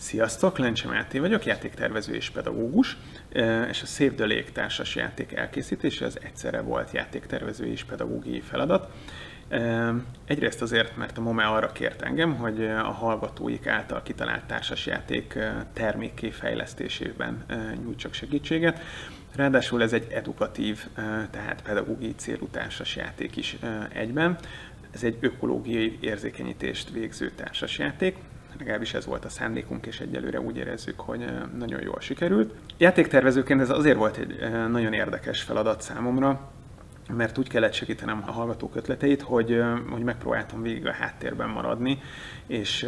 Sziasztok, Lencse Máté vagyok, játéktervező és pedagógus, és a Save the Lake társas játék elkészítése az egyszerre volt játéktervező és pedagógiai feladat. Egyrészt azért, mert a MOME arra kért engem, hogy a hallgatóik által kitalált társasjáték termékké fejlesztésében nyújtsak segítséget. Ráadásul ez egy edukatív, tehát pedagógiai célú társasjáték is egyben. Ez egy ökológiai érzékenyítést végző társasjáték. Legalábbis ez volt a szándékunk, és egyelőre úgy érezzük, hogy nagyon jól sikerült. Játéktervezőként ez azért volt egy nagyon érdekes feladat számomra, mert úgy kellett segítenem a hallgatók ötleteit, hogy megpróbáltam végig a háttérben maradni, és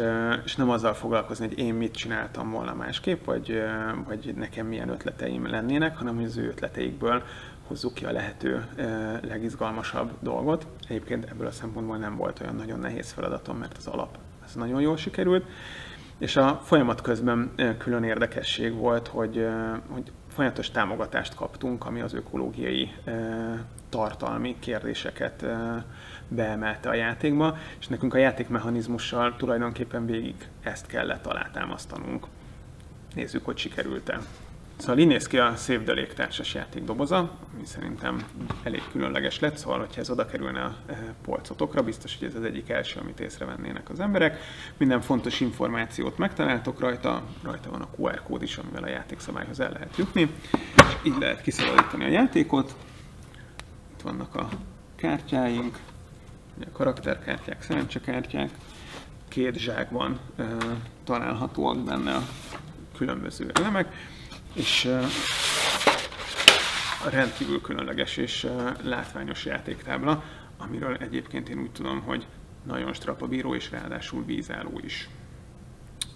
nem azzal foglalkozni, hogy én mit csináltam volna másképp, vagy nekem milyen ötleteim lennének, hanem hogy az ő ötleteikből hozzuk ki a lehető legizgalmasabb dolgot. Egyébként ebből a szempontból nem volt olyan nagyon nehéz feladatom, mert az alap ez nagyon jól sikerült. És a folyamat közben külön érdekesség volt, hogy folyamatos támogatást kaptunk, ami az ökológiai tartalmi kérdéseket beemelte a játékba, és nekünk a játékmechanizmussal tulajdonképpen végig ezt kellett alátámasztanunk. Nézzük, hogy sikerült-e. Szóval így néz ki a Save the Lake társas játék doboza, ami szerintem elég különleges lett, szóval hogyha ez oda kerülne a polcotokra, biztos, hogy ez az egyik első, amit észrevennének az emberek. Minden fontos információt megtaláltok rajta, rajta van a QR kód is, amivel a játékszabályhoz el lehet jutni, és így lehet kiszabadítani a játékot. Itt vannak a kártyáink, a karakterkártyák, szerencsekártyák, két zsákban találhatóak benne a különböző elemek, és a rendkívül különleges és látványos játéktábla, amiről egyébként én úgy tudom, hogy nagyon strapabíró és ráadásul vízálló is.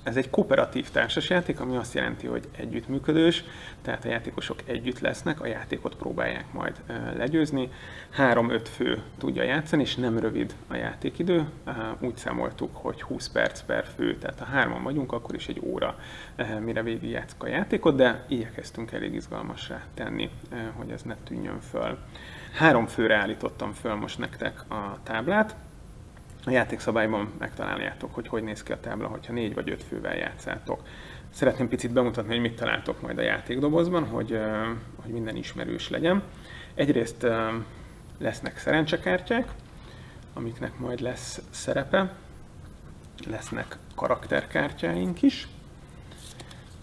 Ez egy kooperatív társasjáték, ami azt jelenti, hogy együttműködős, tehát a játékosok együtt lesznek, a játékot próbálják majd legyőzni. 3-5 fő tudja játszani, és nem rövid a játékidő. Úgy számoltuk, hogy 20 perc per fő, tehát ha 3-an vagyunk, akkor is egy óra, mire végigjátszuk a játékot, de igyekeztünk elég izgalmassá tenni, hogy ez ne tűnjön föl. 3 főre állítottam föl most nektek a táblát. A játékszabályban megtaláljátok, hogy néz ki a tábla, hogyha 4 vagy 5 fővel játszátok. Szeretném picit bemutatni, hogy mit találtok majd a játékdobozban, hogy minden ismerős legyen. Egyrészt lesznek szerencsekártyák, amiknek majd lesz szerepe. Lesznek karakterkártyáink is.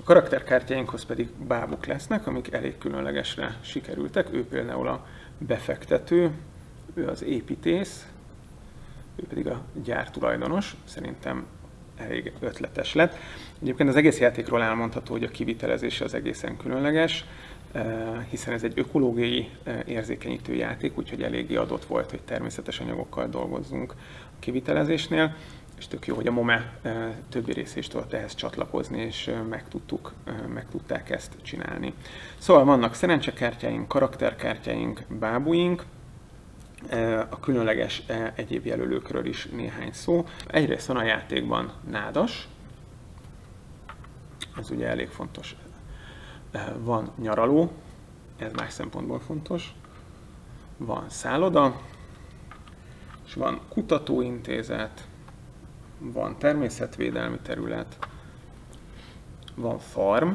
A karakterkártyáinkhoz pedig bábuk lesznek, amik elég különlegesre sikerültek. Ő például a befektető, ő az építész, ő pedig a gyártulajdonos, szerintem elég ötletes lett. Egyébként az egész játékról elmondható, hogy a kivitelezése az egészen különleges, hiszen ez egy ökológiai érzékenyítő játék, úgyhogy eléggé adott volt, hogy természetes anyagokkal dolgozzunk a kivitelezésnél, és tök jó, hogy a MOME többi része is tudott ehhez csatlakozni, és meg tudták ezt csinálni. Szóval vannak szerencsekártyáink, karakterkártyáink, bábuink, a különleges egyéb jelölőkről is néhány szó. Egyrészt van a játékban nádas, ez ugye elég fontos. Van nyaraló, ez más szempontból fontos. Van szálloda, és van kutatóintézet, van természetvédelmi terület, van farm,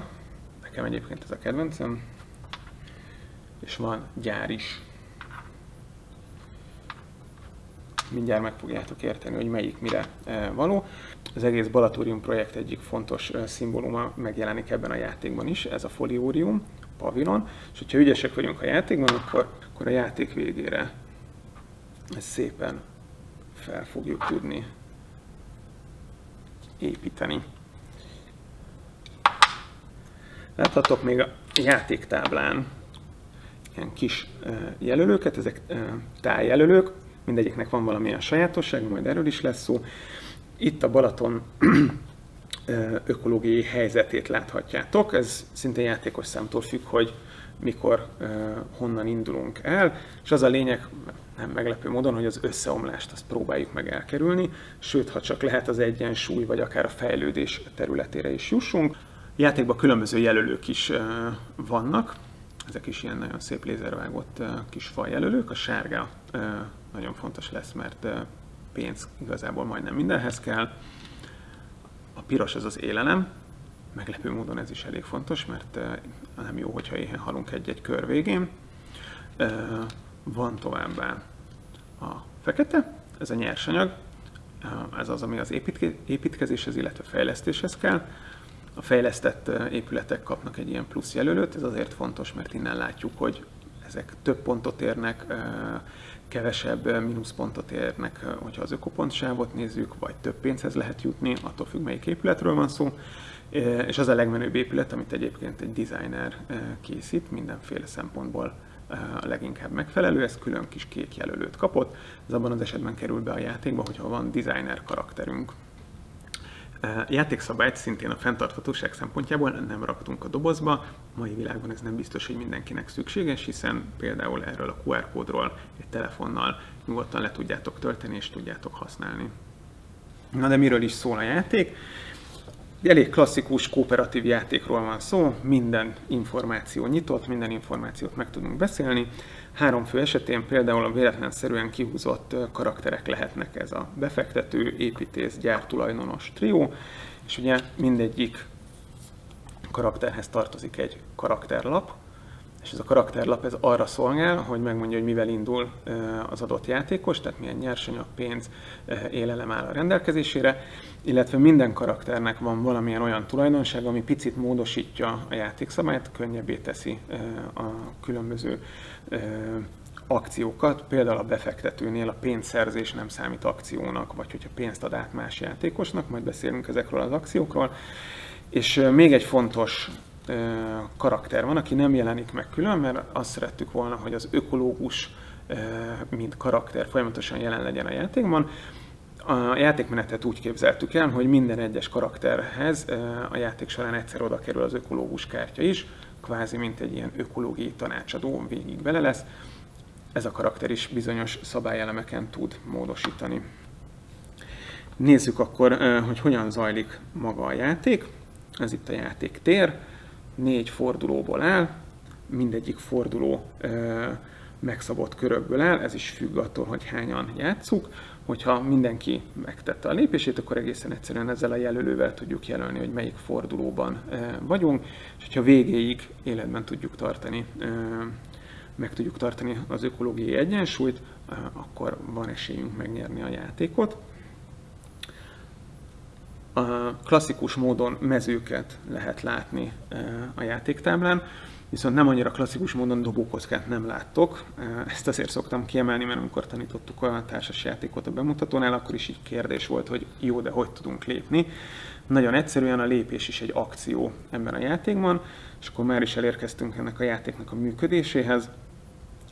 nekem egyébként ez a kedvencem, és van gyár is. Mindjárt meg fogjátok érteni, hogy melyik mire való. Az egész Balatórium projekt egyik fontos szimbóluma megjelenik ebben a játékban is, ez a foliórium, a pavilon, és hogyha ügyesek vagyunk a játékban, akkor a játék végére ezt szépen fel fogjuk tudni építeni. Láthatok még a játéktáblán ilyen kis jelölőket, ezek tájjelölők, mindegyiknek van valamilyen sajátosság, majd erről is lesz szó. Itt a Balaton ökológiai helyzetét láthatjátok. Ez szintén játékos számtól függ, hogy mikor, honnan indulunk el. És az a lényeg, nem meglepő módon, hogy az összeomlást azt próbáljuk meg elkerülni, sőt, ha csak lehet, az egyensúly, vagy akár a fejlődés területére is jussunk. A játékban különböző jelölők is vannak. Ezek is ilyen nagyon szép lézervágott kis faljelölők. A sárga nagyon fontos lesz, mert pénz igazából majdnem mindenhez kell. A piros az az élelem, meglepő módon ez is elég fontos, mert nem jó, hogyha éhen halunk egy-egy kör végén. Van továbbá a fekete, ez a nyersanyag, ez az, ami az építkezéshez, illetve fejlesztéshez kell. A fejlesztett épületek kapnak egy ilyen plusz jelölőt, ez azért fontos, mert innen látjuk, hogy ezek több pontot érnek, kevesebb mínuszpontot érnek, hogyha az ökopontsávot nézzük, vagy több pénzhez lehet jutni, attól függ, melyik épületről van szó. És az a legmenőbb épület, amit egyébként egy designer készít, mindenféle szempontból a leginkább megfelelő, ez külön kis kék jelölőt kapott. Ez abban az esetben kerül be a játékba, hogyha van designer karakterünk. Játékszabályt szintén a fenntarthatóság szempontjából nem raktunk a dobozba. A mai világban ez nem biztos, hogy mindenkinek szükséges, hiszen például erről a QR kódról egy telefonnal nyugodtan le tudjátok tölteni és tudjátok használni. Na de miről is szól a játék? Elég klasszikus, kooperatív játékról van szó, minden információ nyitott, minden információt meg tudunk beszélni. 3 fő esetén például a véletlenszerűen kihúzott karakterek lehetnek ez a befektető, építész, gyártulajdonos trió, és ugye mindegyik karakterhez tartozik egy karakterlap, és ez a karakterlap ez arra szolgál, hogy megmondja, hogy mivel indul az adott játékos, tehát milyen nyersanyag, pénz, élelem áll a rendelkezésére, illetve minden karakternek van valamilyen olyan tulajdonság, ami picit módosítja a játékszabályt, könnyebbé teszi a különböző akciókat. Például a befektetőnél a pénzszerzés nem számít akciónak, vagy hogyha pénzt ad át más játékosnak, majd beszélünk ezekről az akciókról. És még egy fontos karakter van, aki nem jelenik meg külön, mert azt szerettük volna, hogy az ökológus, mint karakter folyamatosan jelen legyen a játékban. A játékmenetet úgy képzeltük el, hogy minden egyes karakterhez a játék során egyszer oda kerül az ökológus kártya is, kvázi mint egy ilyen ökológiai tanácsadó végig bele lesz. Ez a karakter is bizonyos szabályelemeken tud módosítani. Nézzük akkor, hogy hogyan zajlik maga a játék. Ez itt a játéktér. 4 fordulóból áll, mindegyik forduló megszabott körökből áll, ez is függ attól, hogy hányan játsszuk. Hogyha mindenki megtette a lépését, akkor egészen egyszerűen ezzel a jelölővel tudjuk jelölni, hogy melyik fordulóban vagyunk, és hogyha végéig életben tudjuk tartani, meg tudjuk tartani az ökológiai egyensúlyt, akkor van esélyünk megnyerni a játékot. A klasszikus módon mezőket lehet látni a játéktáblán, viszont nem annyira klasszikus módon dobókockát nem láttok. Ezt azért szoktam kiemelni, mert amikor tanítottuk a társasjátékot a bemutatónál, akkor is így kérdés volt, hogy jó, de hogy tudunk lépni. Nagyon egyszerűen a lépés is egy akció ebben a játékban, és akkor már is elérkeztünk ennek a játéknak a működéséhez.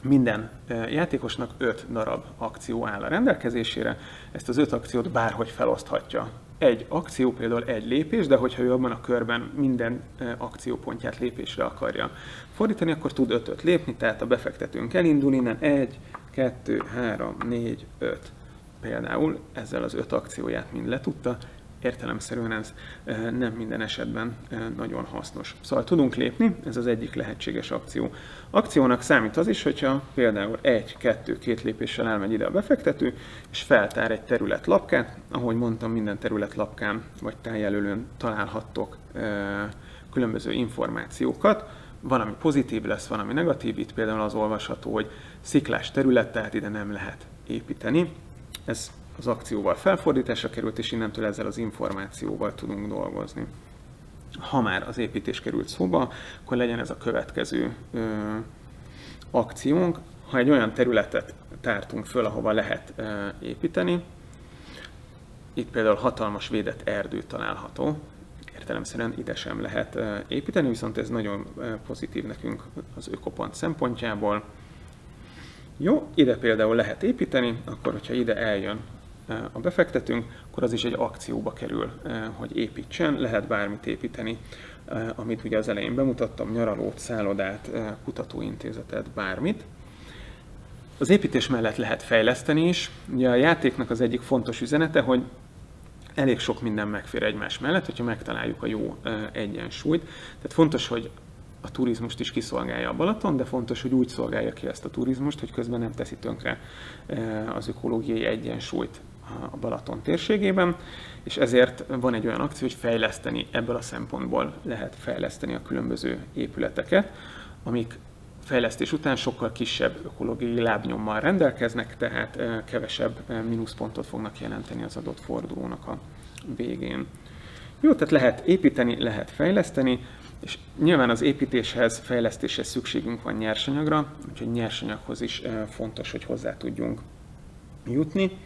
Minden játékosnak 5 darab akció áll a rendelkezésére, ezt az 5 akciót bárhogy feloszthatja. Egy akció például egy lépés, de hogyha ő abban a körben minden akciópontját lépésre akarja fordítani, akkor tud 5-öt lépni, tehát a befektetőnk elindul innen 1, 2, 3, 4, 5. Például ezzel az 5 akcióját mind letudta, értelemszerűen ez nem minden esetben nagyon hasznos. Szóval tudunk lépni, ez az egyik lehetséges akció. Akciónak számít az is, hogyha például 1, 2, 2 lépéssel elmegy ide a befektető, és feltár egy területlapkát. Ahogy mondtam, minden területlapkán vagy tájjelölőn találhattok különböző információkat. Valami pozitív lesz, valami negatív, itt például az olvasható, hogy sziklás terület, tehát ide nem lehet építeni. Ez az akcióval felfordításra került, és innentől ezzel az információval tudunk dolgozni. Ha már az építés került szóba, akkor legyen ez a következő akciónk. Ha egy olyan területet tártunk föl, ahova lehet építeni, itt például hatalmas védett erdő található, értelemszerűen ide sem lehet építeni, viszont ez nagyon pozitív nekünk az ökopont szempontjából. Jó, ide például lehet építeni, akkor hogyha ide eljön a befektetőnk, akkor az is egy akcióba kerül, hogy építsen, lehet bármit építeni, amit ugye az elején bemutattam, nyaralót, szállodát, kutatóintézetet, bármit. Az építés mellett lehet fejleszteni is. Ugye a játéknak az egyik fontos üzenete, hogy elég sok minden megfér egymás mellett, hogyha megtaláljuk a jó egyensúlyt. Tehát fontos, hogy a turizmust is kiszolgálja a Balaton, de fontos, hogy úgy szolgálja ki ezt a turizmust, hogy közben nem teszi tönkre az ökológiai egyensúlyt. a Balaton térségében, és ezért van egy olyan akció, hogy fejleszteni, ebből a szempontból lehet fejleszteni a különböző épületeket, amik fejlesztés után sokkal kisebb ökológiai lábnyommal rendelkeznek, tehát kevesebb mínuszpontot fognak jelenteni az adott fordulónak a végén. Jó, tehát lehet építeni, lehet fejleszteni, és nyilván az építéshez, fejlesztéshez szükségünk van nyersanyagra, úgyhogy nyersanyaghoz is fontos, hogy hozzá tudjunk jutni.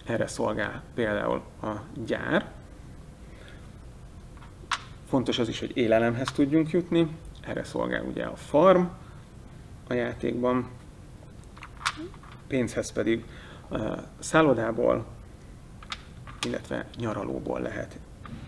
Erre szolgál például a gyár. Fontos az is, hogy élelemhez tudjunk jutni. Erre szolgál ugye a farm a játékban. Pénzhez pedig szállodából, illetve nyaralóból lehet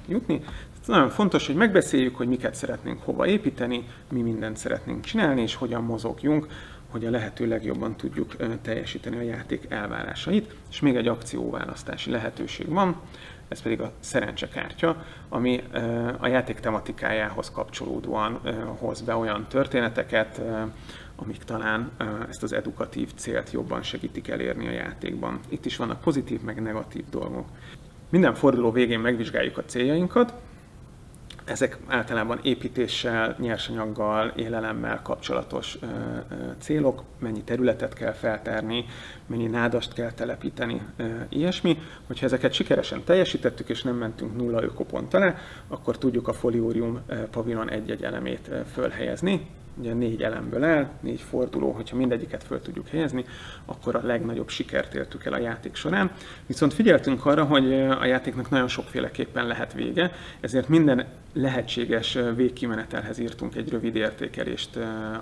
jutni. Ez nagyon fontos, hogy megbeszéljük, hogy miket szeretnénk hova építeni, mi mindent szeretnénk csinálni, és hogyan mozogjunk, hogy a lehető legjobban tudjuk teljesíteni a játék elvárásait. És még egy akcióválasztási lehetőség van, ez pedig a szerencsekártya, ami a játék tematikájához kapcsolódóan hoz be olyan történeteket, amik talán ezt az edukatív célt jobban segítik elérni a játékban. Itt is vannak pozitív, meg negatív dolgok. Minden forduló végén megvizsgáljuk a céljainkat. Ezek általában építéssel, nyersanyaggal, élelemmel kapcsolatos célok, mennyi területet kell feltárni, mennyi nádast kell telepíteni, ilyesmi. Hogyha ezeket sikeresen teljesítettük és nem mentünk nulla ökopont alá, akkor tudjuk a Foliorium pavilon egy-egy elemét fölhelyezni. Ugye 4 elemből áll, 4 forduló, hogyha mindegyiket föl tudjuk helyezni, akkor a legnagyobb sikert értük el a játék során. Viszont figyeltünk arra, hogy a játéknak nagyon sokféleképpen lehet vége, ezért minden lehetséges végkimenetelhez írtunk egy rövid értékelést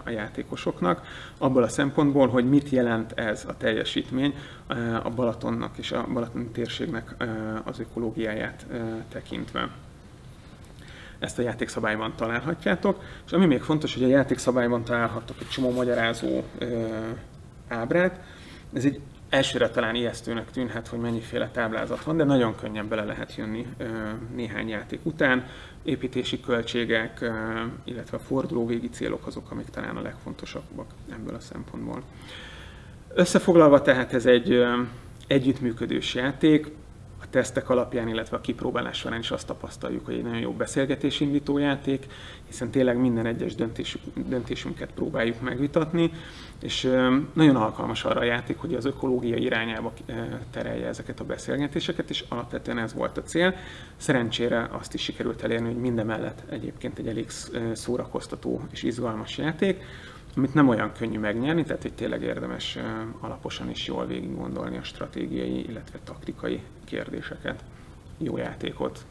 a játékosoknak, abból a szempontból, hogy mit jelent ez a teljesítmény a Balatonnak és a balatoni térségnek az ökológiáját tekintve. Ezt a játékszabályban találhatjátok, és ami még fontos, hogy a játékszabályban találhattok egy csomó magyarázó ábrát. Ez egy elsőre talán ijesztőnek tűnhet, hogy mennyiféle táblázat van, de nagyon könnyen bele lehet jönni néhány játék után. Építési költségek, illetve a fordulóvégi célok azok, amik talán a legfontosabbak ebből a szempontból. Összefoglalva tehát ez egy együttműködős játék. A tesztek alapján, illetve a kipróbálás során is azt tapasztaljuk, hogy egy nagyon jó beszélgetésindító játék, hiszen tényleg minden egyes döntésünket próbáljuk megvitatni, és nagyon alkalmas arra a játék, hogy az ökológia irányába terelje ezeket a beszélgetéseket, és alapvetően ez volt a cél. Szerencsére azt is sikerült elérni, hogy mindemellett egyébként egy elég szórakoztató és izgalmas játék, amit nem olyan könnyű megnyerni, tehát hogy tényleg érdemes alaposan és jól végig gondolni a stratégiai, illetve taktikai kérdéseket. Jó játékot!